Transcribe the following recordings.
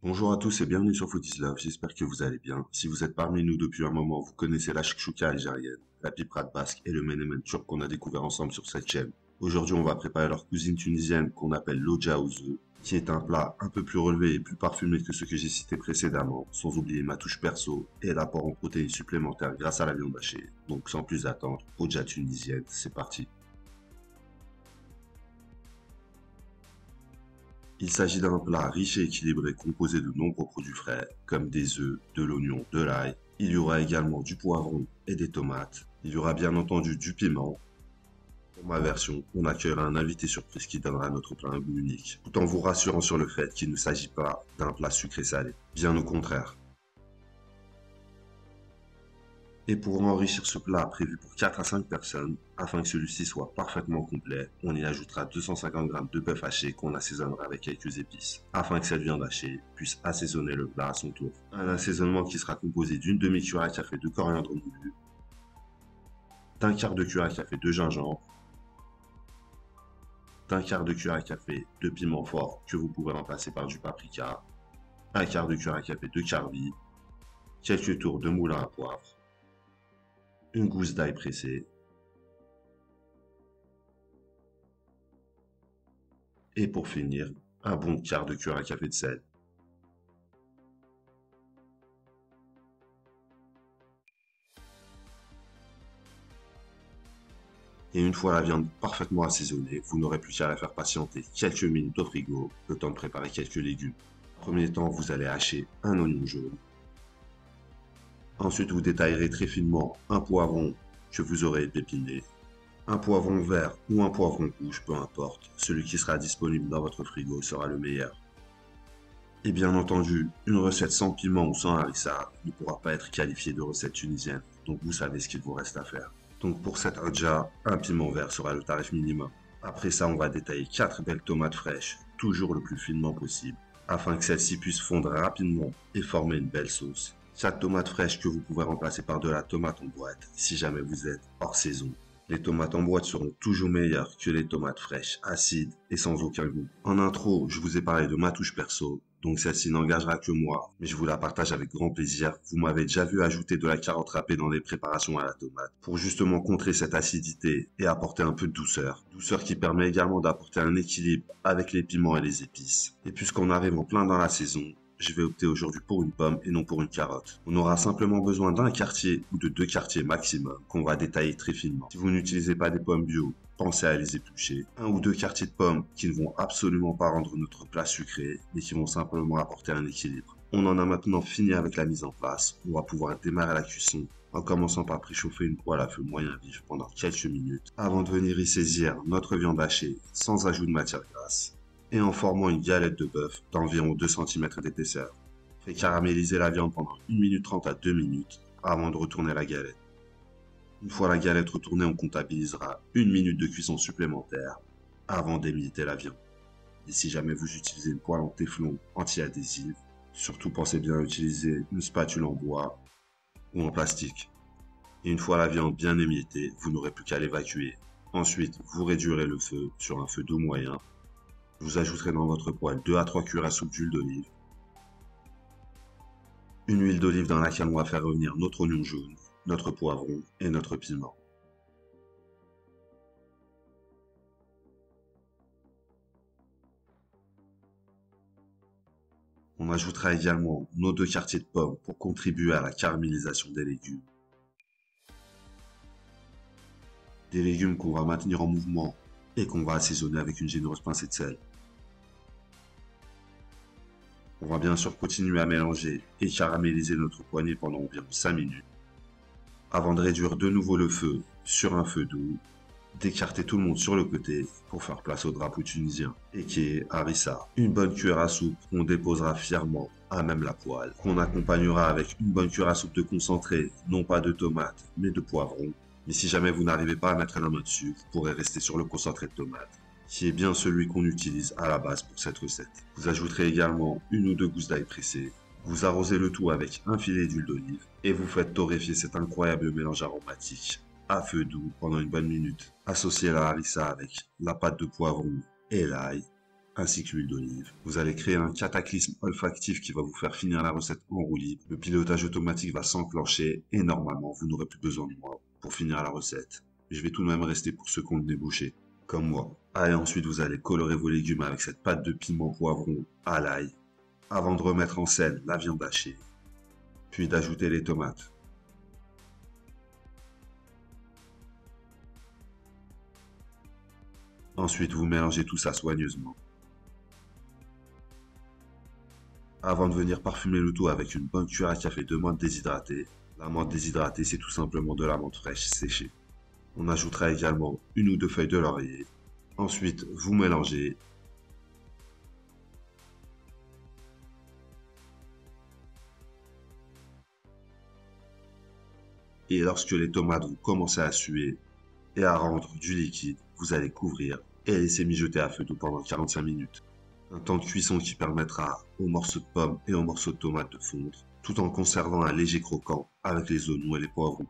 Bonjour à tous et bienvenue sur Food is Love, j'espère que vous allez bien. Si vous êtes parmi nous depuis un moment, vous connaissez la chouka algérienne, la piprade basque et le menemen turc qu'on a découvert ensemble sur cette chaîne. Aujourd'hui, on va préparer leur cuisine tunisienne qu'on appelle l'oja ouzou, qui est un plat un peu plus relevé et plus parfumé que ceux que j'ai cités précédemment, sans oublier ma touche perso et l'apport en protéines supplémentaires grâce à la viande hachée. Donc sans plus attendre, oja tunisienne, c'est parti. Il s'agit d'un plat riche et équilibré composé de nombreux produits frais, comme des œufs, de l'oignon, de l'ail. Il y aura également du poivron et des tomates. Il y aura bien entendu du piment. Pour ma version, on accueillera un invité surprise qui donnera à notre plat un goût unique, tout en vous rassurant sur le fait qu'il ne s'agit pas d'un plat sucré-salé. Bien au contraire. Et pour enrichir ce plat prévu pour 4 à 5 personnes, afin que celui-ci soit parfaitement complet, on y ajoutera 250 g de bœuf haché qu'on assaisonnera avec quelques épices, afin que cette viande hachée puisse assaisonner le plat à son tour. Un assaisonnement qui sera composé d'une demi-cuillère à café de coriandre moulu, d'un quart de cuillère à café de gingembre, d'un quart de cuillère à café de piment fort que vous pouvez remplacer par du paprika, un quart de cuillère à café de carvi, quelques tours de moulin à poivre, une gousse d'ail pressée, et pour finir, un bon quart de cuillère à café de sel. Et une fois la viande parfaitement assaisonnée, vous n'aurez plus qu'à la faire patienter quelques minutes au frigo, le temps de préparer quelques légumes. En premier temps, vous allez hacher un oignon jaune. Ensuite, vous détaillerez très finement un poivron que vous aurez pépiné. Un poivron vert ou un poivron rouge, peu importe. Celui qui sera disponible dans votre frigo sera le meilleur. Et bien entendu, une recette sans piment ou sans harissa ne pourra pas être qualifiée de recette tunisienne, donc vous savez ce qu'il vous reste à faire. Donc pour cette adja, un piment vert sera le tarif minimum. Après ça, on va détailler 4 belles tomates fraîches, toujours le plus finement possible, afin que celles-ci puissent fondre rapidement et former une belle sauce. Chaque tomate fraîche que vous pouvez remplacer par de la tomate en boîte, si jamais vous êtes hors saison. Les tomates en boîte seront toujours meilleures que les tomates fraîches, acides et sans aucun goût. En intro, je vous ai parlé de ma touche perso, donc celle-ci n'engagera que moi, mais je vous la partage avec grand plaisir. Vous m'avez déjà vu ajouter de la carotte râpée dans les préparations à la tomate, pour justement contrer cette acidité et apporter un peu de douceur. Douceur qui permet également d'apporter un équilibre avec les piments et les épices. Et puisqu'on arrive en plein dans la saison, je vais opter aujourd'hui pour une pomme et non pour une carotte. On aura simplement besoin d'un quartier ou de 2 quartiers maximum qu'on va détailler très finement. Si vous n'utilisez pas des pommes bio, pensez à les éplucher. Un ou 2 quartiers de pommes qui ne vont absolument pas rendre notre plat sucré, mais qui vont simplement apporter un équilibre. On en a maintenant fini avec la mise en place. On va pouvoir démarrer la cuisson en commençant par préchauffer une poêle à feu moyen vif pendant quelques minutes avant de venir y saisir notre viande hachée sans ajout de matière grasse et en formant une galette de bœuf d'environ 2 cm d'épaisseur. Faites caraméliser la viande pendant 1 minute 30 à 2 minutes avant de retourner la galette. Une fois la galette retournée, on comptabilisera 1 minute de cuisson supplémentaire avant d'émietter la viande. Et si jamais vous utilisez une poêle en téflon anti-adhésive, surtout pensez bien à utiliser une spatule en bois ou en plastique. Et une fois la viande bien émiettée, vous n'aurez plus qu'à l'évacuer. Ensuite, vous réduirez le feu sur un feu doux moyen. Vous ajouterez dans votre poêle 2 à 3 cuillères à soupe d'huile d'olive. Une huile d'olive dans laquelle on va faire revenir notre oignon jaune, notre poivron et notre piment. On ajoutera également nos 2 quartiers de pommes pour contribuer à la caramélisation des légumes. Des légumes qu'on va maintenir en mouvement et qu'on va assaisonner avec une généreuse pincée de sel. On va bien sûr continuer à mélanger et caraméliser notre poêlée pendant environ 5 minutes, avant de réduire de nouveau le feu sur un feu doux, d'écarter tout le monde sur le côté pour faire place au drapeau tunisien, et qui est harissa. Une bonne cuillère à soupe qu'on déposera fièrement à même la poêle, qu'on accompagnera avec une bonne cuillère à soupe de concentré, non pas de tomates, mais de poivron. Mais si jamais vous n'arrivez pas à mettre la main dessus, vous pourrez rester sur le concentré de tomate, qui est bien celui qu'on utilise à la base pour cette recette. Vous ajouterez également 1 ou 2 gousses d'ail pressées. Vous arrosez le tout avec un filet d'huile d'olive et vous faites torréfier cet incroyable mélange aromatique à feu doux pendant une bonne minute. Associez la harissa avec la pâte de poivron et l'ail, ainsi que l'huile d'olive. Vous allez créer un cataclysme olfactif qui va vous faire finir la recette en roue libre. Le pilotage automatique va s'enclencher et normalement, vous n'aurez plus besoin de moi pour finir la recette. Je vais tout de même rester pour ceux qui ont le nez bouché, comme moi. Allez, ensuite, vous allez colorer vos légumes avec cette pâte de piment poivron à l'ail, avant de remettre en scène la viande hachée, puis d'ajouter les tomates. Ensuite, vous mélangez tout ça soigneusement. Avant de venir parfumer le tout avec une bonne cuillère à café de menthe déshydratée. La menthe déshydratée, c'est tout simplement de la menthe fraîche séchée. On ajoutera également une ou deux feuilles de laurier. Ensuite, vous mélangez. Et lorsque les tomates vont commencer à suer et à rendre du liquide, vous allez couvrir et laisser mijoter à feu doux pendant 45 minutes. Un temps de cuisson qui permettra aux morceaux de pommes et aux morceaux de tomates de fondre, tout en conservant un léger croquant avec les oignons et les poivrons.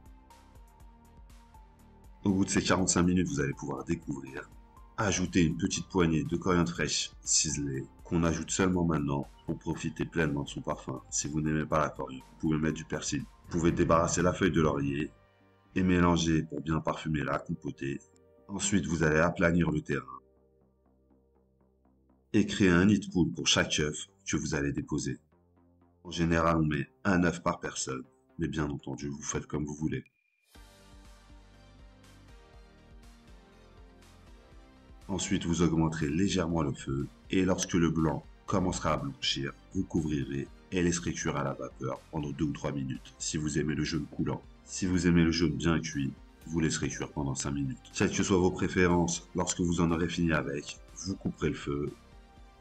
Au bout de ces 45 minutes, vous allez pouvoir découvrir. Ajouter une petite poignée de coriandre fraîche ciselée qu'on ajoute seulement maintenant pour profiter pleinement de son parfum. Si vous n'aimez pas la coriandre, vous pouvez mettre du persil. Vous pouvez débarrasser la feuille de laurier et mélanger pour bien parfumer la compotée. Ensuite, vous allez aplanir le terrain et créer un nid de poule pour chaque œuf que vous allez déposer. En général, on met un œuf par personne, mais bien entendu, vous faites comme vous voulez. Ensuite, vous augmenterez légèrement le feu et lorsque le blanc commencera à blanchir, vous couvrirez et laisserez cuire à la vapeur pendant 2 ou 3 minutes si vous aimez le jaune coulant. Si vous aimez le jaune bien cuit, vous laisserez cuire pendant 5 minutes. Quelles que soient vos préférences, lorsque vous en aurez fini avec, vous couperez le feu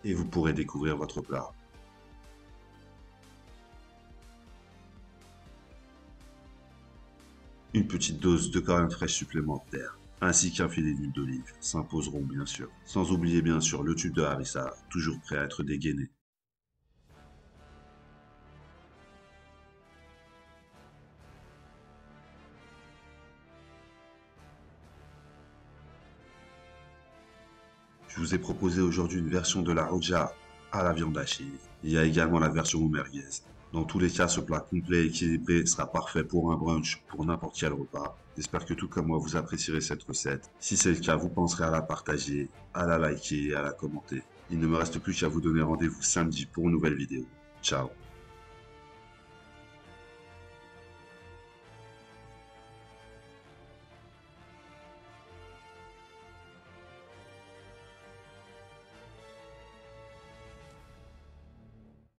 et vous pourrez découvrir votre plat. Une petite dose de coriandre fraîche supplémentaire, ainsi qu'un filet d'huile d'olive, s'imposeront bien sûr. Sans oublier bien sûr le tube de harissa, toujours prêt à être dégainé. Je vous ai proposé aujourd'hui une version de la rojja à la viande hachée. Il y a également la version au merguez. Dans tous les cas, ce plat complet et équilibré sera parfait pour un brunch, pour n'importe quel repas. J'espère que tout comme moi, vous apprécierez cette recette. Si c'est le cas, vous penserez à la partager, à la liker et à la commenter. Il ne me reste plus qu'à vous donner rendez-vous samedi pour une nouvelle vidéo. Ciao!